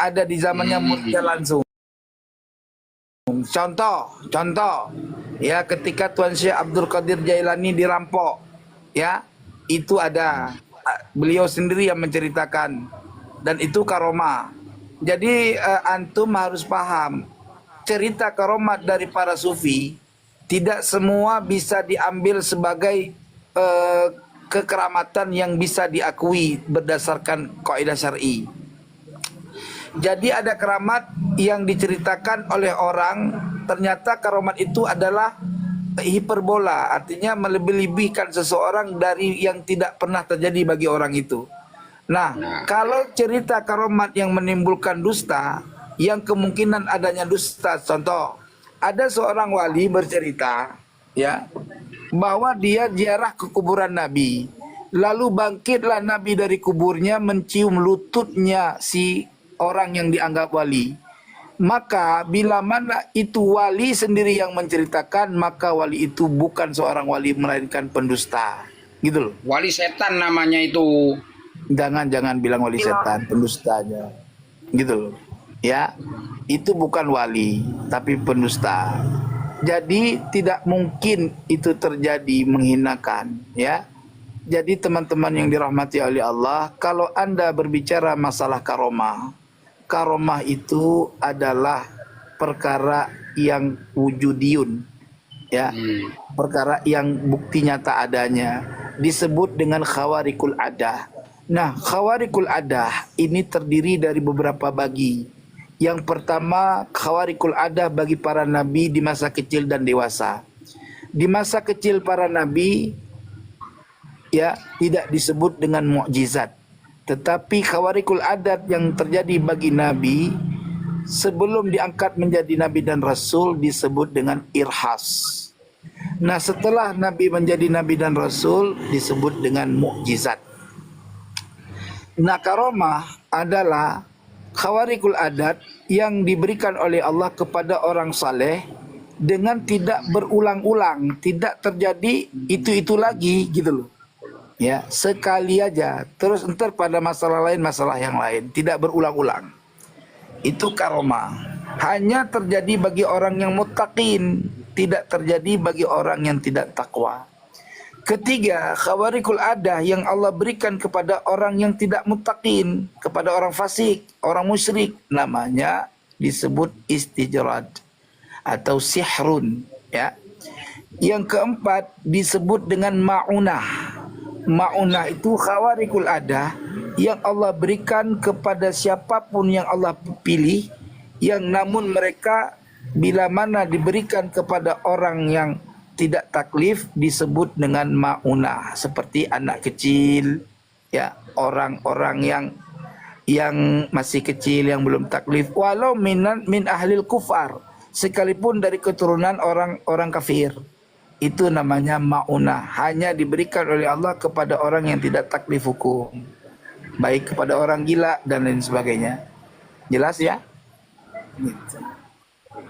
ada di zamannya Murja langsung. Contoh, ya ketika Tuan Syekh Abdul Qadir Jailani dirampok, ya itu ada beliau sendiri yang menceritakan dan itu karomah. Jadi antum harus paham cerita karomat dari para sufi tidak semua bisa diambil sebagai kekeramatan yang bisa diakui berdasarkan kaidah syar'i. Jadi ada keramat yang diceritakan oleh orang, ternyata karamat itu adalah hiperbola, artinya melebih-lebihkan seseorang dari yang tidak pernah terjadi bagi orang itu. Nah, kalau cerita karamat yang menimbulkan dusta, yang kemungkinan adanya dusta, contoh, ada seorang wali bercerita, ya, bahwa dia ziarah ke kuburan Nabi, lalu bangkitlah Nabi dari kuburnya mencium lututnya si orang yang dianggap wali. Maka bila mana itu wali sendiri yang menceritakan, maka wali itu bukan seorang wali melainkan pendusta. Gitu loh. Wali setan namanya itu. Jangan bilang wali setan, pendustanya. Gitu loh. Ya. Itu bukan wali, tapi pendusta. Jadi tidak mungkin itu terjadi menghinakan, ya. Jadi teman-teman yang dirahmati oleh Allah, kalau Anda berbicara masalah karomah itu adalah perkara yang wujudiyun, ya, perkara yang bukti nyata adanya, disebut dengan khawarikul adah. Nah, khawarikul adah ini terdiri dari beberapa bagi. Yang pertama, khawarikul adah bagi para nabi di masa kecil dan dewasa. Di masa kecil para nabi, ya, tidak disebut dengan mukjizat. Tetapi khawarikul adat yang terjadi bagi Nabi sebelum diangkat menjadi Nabi dan Rasul disebut dengan irhas. Nah, setelah Nabi menjadi Nabi dan Rasul disebut dengan mukjizat. Nah, karomah adalah khawarikul adat yang diberikan oleh Allah kepada orang saleh dengan tidak berulang-ulang, tidak terjadi itu lagi gitu loh. Ya, sekali aja, terus entar pada masalah lain, masalah yang lain, tidak berulang-ulang. Itu karomah. Hanya terjadi bagi orang yang muttaqin, tidak terjadi bagi orang yang tidak takwa. Ketiga, khawarikul adah yang Allah berikan kepada orang yang tidak muttaqin, kepada orang fasik, orang musyrik, namanya disebut istijrad atau sihrun, ya. Yang keempat disebut dengan ma'unah. Ma'unah itu khawarikul adah yang Allah berikan kepada siapapun yang Allah pilih, yang namun mereka bila mana diberikan kepada orang yang tidak taklif disebut dengan ma'unah, seperti anak kecil, ya, orang-orang yang masih kecil yang belum taklif, walau min ahlil kufar, sekalipun dari keturunan orang kafir. Itu namanya ma'unah, hanya diberikan oleh Allah kepada orang yang tidak taklif hukum, baik kepada orang gila dan lain sebagainya. Jelas ya? Gitu.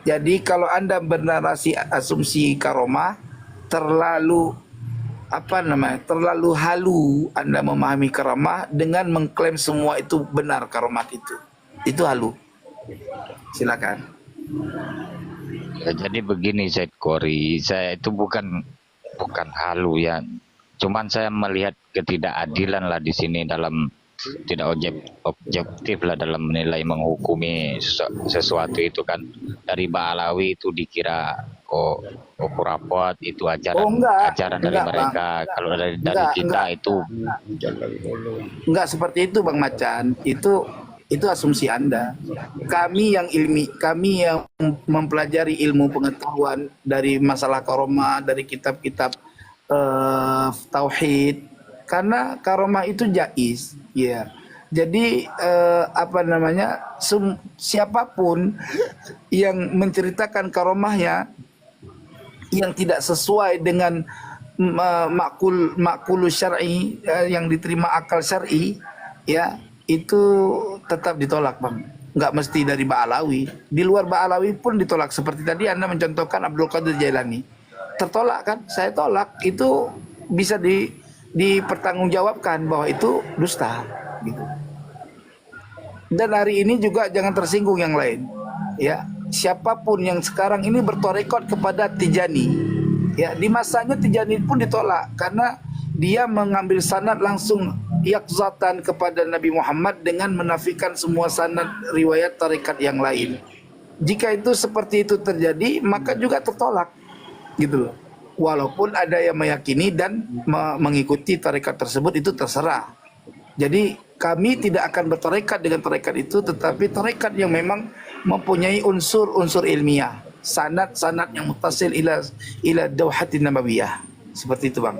Jadi kalau Anda bernarasi asumsi karomah terlalu terlalu halu Anda memahami karomah dengan mengklaim semua itu benar karomat itu halu. Silakan. Ya, jadi begini Said Kori, saya itu bukan halu ya, cuman saya melihat ketidakadilan lah di sini, dalam tidak objektif lah dalam menilai menghukumi sesuatu itu kan. Dari Ba'alawi itu dikira kurapot, itu ajaran dari mereka. Kalau dari kita itu enggak seperti itu Bang Macan. Itu asumsi Anda. Kami yang mempelajari ilmu pengetahuan dari masalah karomah, dari kitab-kitab tauhid, karena karomah itu jaiz, ya. Jadi siapapun yang menceritakan karomahnya yang tidak sesuai dengan makul syar'i, yang diterima akal syar'i, ya, itu tetap ditolak Bang. Nggak mesti dari Ba'alawi. Di luar Ba'alawi pun ditolak. Seperti tadi Anda mencontohkan Abdul Qadir Jailani. Tertolak kan? Saya tolak. Itu bisa dipertanggungjawabkan bahwa itu dusta. Gitu. Dan hari ini juga jangan tersinggung yang lain. Ya, siapapun yang sekarang ini bertorekot kepada Tijani, ya di masanya Tijani pun ditolak karena dia mengambil sanad langsung yakzatan kepada Nabi Muhammad dengan menafikan semua sanad riwayat tarekat yang lain. Jika itu seperti itu terjadi, maka juga tertolak, gitu loh. Walaupun ada yang meyakini dan mengikuti tarekat tersebut, itu terserah. Jadi kami tidak akan bertarekat dengan tarekat itu, tetapi tarekat yang memang mempunyai unsur-unsur ilmiah, sanad-sanad yang muttasil ila dawhatin nabawiyah. Seperti itu, Bang.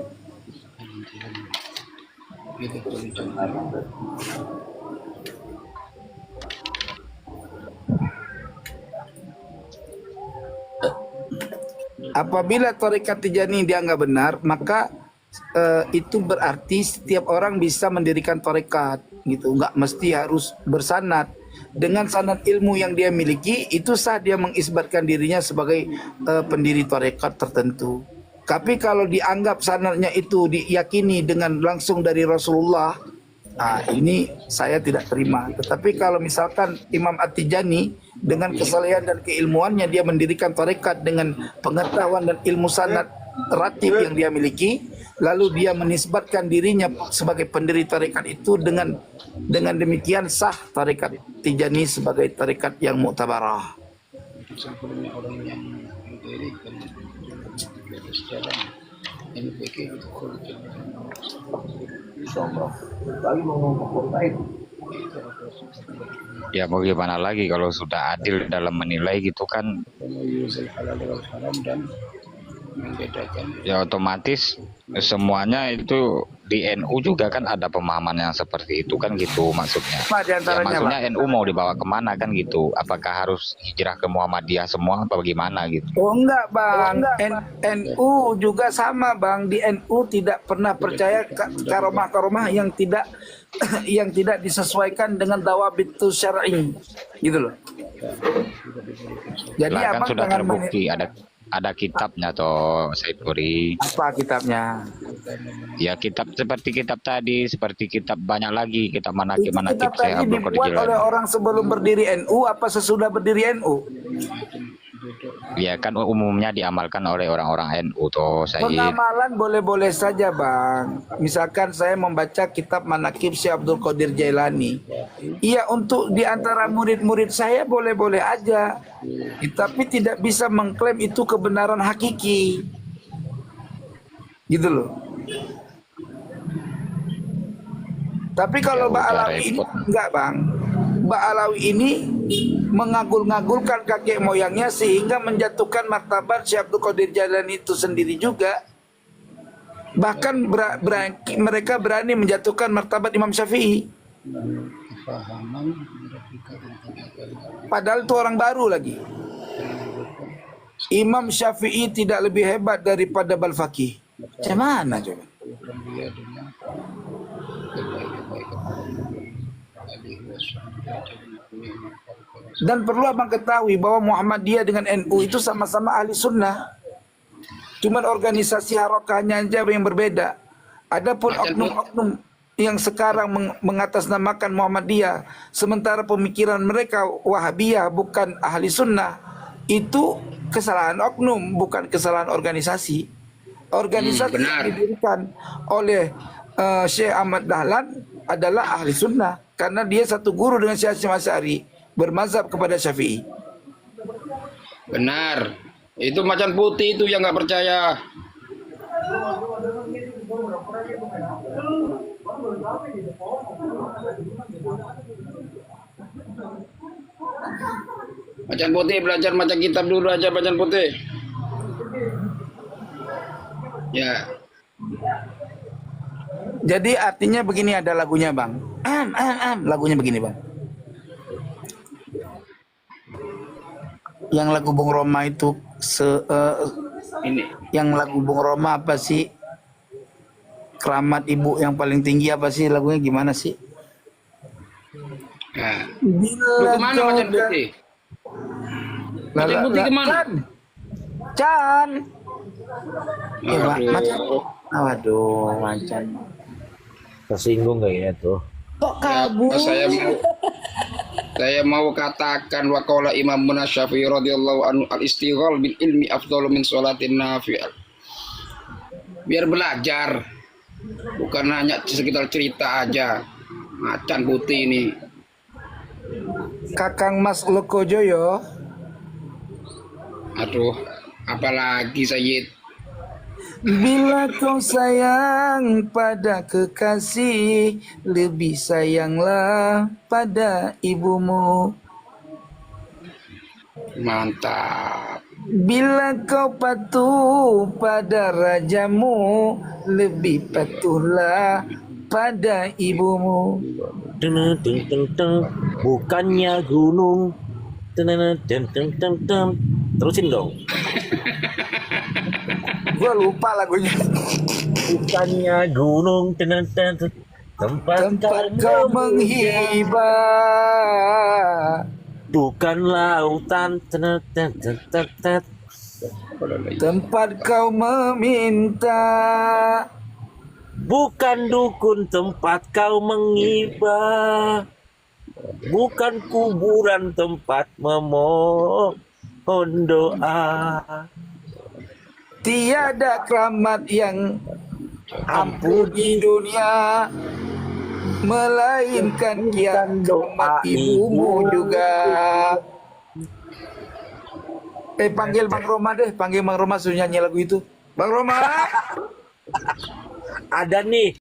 Apabila tarekat Tijani dianggap benar, maka itu berarti setiap orang bisa mendirikan tarekat, gitu. Enggak mesti harus bersanad. Dengan sanad ilmu yang dia miliki, itu sah dia mengisbatkan dirinya sebagai pendiri tarekat tertentu. Tapi kalau dianggap sanadnya itu diyakini dengan langsung dari Rasulullah, ini saya tidak terima. Tetapi kalau misalkan Imam At-Tijani dengan kesalehan dan keilmuannya dia mendirikan tarekat dengan pengetahuan dan ilmu sanad ratib yang dia miliki, lalu dia menisbatkan dirinya sebagai pendiri tarekat itu, dengan demikian sah tarekat Tijani sebagai tarekat yang muktabarah. Orang yang mendirikan sejarah NPK itu Ya mau gimana lagi kalau sudah adil dalam menilai gitu kan, ya otomatis semuanya itu di NU juga kan ada pemahaman yang seperti itu kan, gitu maksudnya. Apa Ya, diantaranya, maksudnya Pak? NU mau dibawa kemana kan gitu? Apakah harus hijrah ke Muhammadiyah semua apa bagaimana gitu? Oh enggak, Bang. NU juga sama, Bang. Di NU tidak pernah percaya karomah-karomah yang tidak yang tidak disesuaikan dengan dawabitu syar'i, gitu loh. Jadi Lah kan Abang sudah jangan terbukti ada kitabnya toh Said Qori. apa kitabnya? Ya kitab seperti kitab tadi, seperti kitab banyak lagi, kitab Itu manakib kitab Syekh tadi Abdul Qadir dibuat oleh Jilani. orang sebelum berdiri NU apa sesudah berdiri NU? Ya kan umumnya diamalkan oleh orang-orang NU toh Said. Pengamalan boleh-boleh saja, Bang. Misalkan saya membaca kitab manakib Syekh Abdul Qadir Jailani. Iya, untuk di antara murid-murid saya boleh-boleh aja. Tapi tidak bisa mengklaim itu kebenaran hakiki. Gitu loh. Tapi kalau Ya Mbak udah Alawi ini repot. enggak, Bang. Mbak Alawi ini mengagul-ngagulkan kakek moyangnya sehingga menjatuhkan martabat Syekh Abdul Qadir Jailani itu sendiri juga. Bahkan mereka berani menjatuhkan martabat Imam Syafi'i. Padahal itu orang baru lagi. Imam Syafi'i tidak lebih hebat daripada Balfaqih. Macam mana coba? Dan perlu abang ketahui bahwa Muhammadiyah dengan NU itu sama-sama ahli sunnah. Cuman organisasi harokahnya aja yang berbeda. Adapun oknum-oknum yang sekarang mengatasnamakan Muhammadiyah, sementara pemikiran mereka Wahabiyah bukan ahli sunnah, itu kesalahan oknum, bukan kesalahan organisasi. Organisasi yang didirikan oleh Syekh Ahmad Dahlan adalah ahli sunnah karena dia satu guru dengan Syekh Hasyim Asy'ari, bermazhab kepada Syafi'i. Benar. Itu macan putih itu yang nggak percaya. Macan putih belajar macam kitab dulu aja macan putih. Ya. Jadi artinya begini, ada lagunya, Bang. Lagunya begini, Bang. Yang lagu Bung Roma itu Ini. yang lagu Bung Roma apa sih? Keramat ibu yang paling tinggi apa sih, lagunya gimana sih? Nah. Lu kemana macan putih? Macan putih kemana? Chan. Aduh. Macan. Waduh, macan. Tersinggung kayaknya tuh. Kok kabur? Ya, saya mau Saya mau katakan wa qala Imam Syafi'i radhiyallahu anhu al-istighal bil ilmi afdalu min sholatin nafi'al. Biar belajar, bukan hanya sekitar cerita aja. Macan putih ini. Kakang Mas Lokojoyo, Aduh, apalagi Sayyid. bila kau sayang pada kekasih, lebih sayanglah pada ibumu. Mantap. Bila kau patuh pada rajamu, lebih patuhlah pada ibumu. Deng, deng, deng, deng. Bukannya gunung. Deng, deng, deng, deng, deng, deng. Terusin dong. Gue lupa lagunya. Bukannya gunung. Deng, deng, deng, deng. Tempat Kau menghibah, bukan lautan. Deng, deng, deng, deng, deng. tempat kau meminta. Bukan dukun tempat kau mengibah. Bukan kuburan tempat memohon doa. Tiada keramat yang ampuh di dunia, melainkan yang keramat ibumu juga. Panggil Bang Roma deh, panggil Bang Roma suruh nyanyi lagu itu. Bang Roma, Ada nih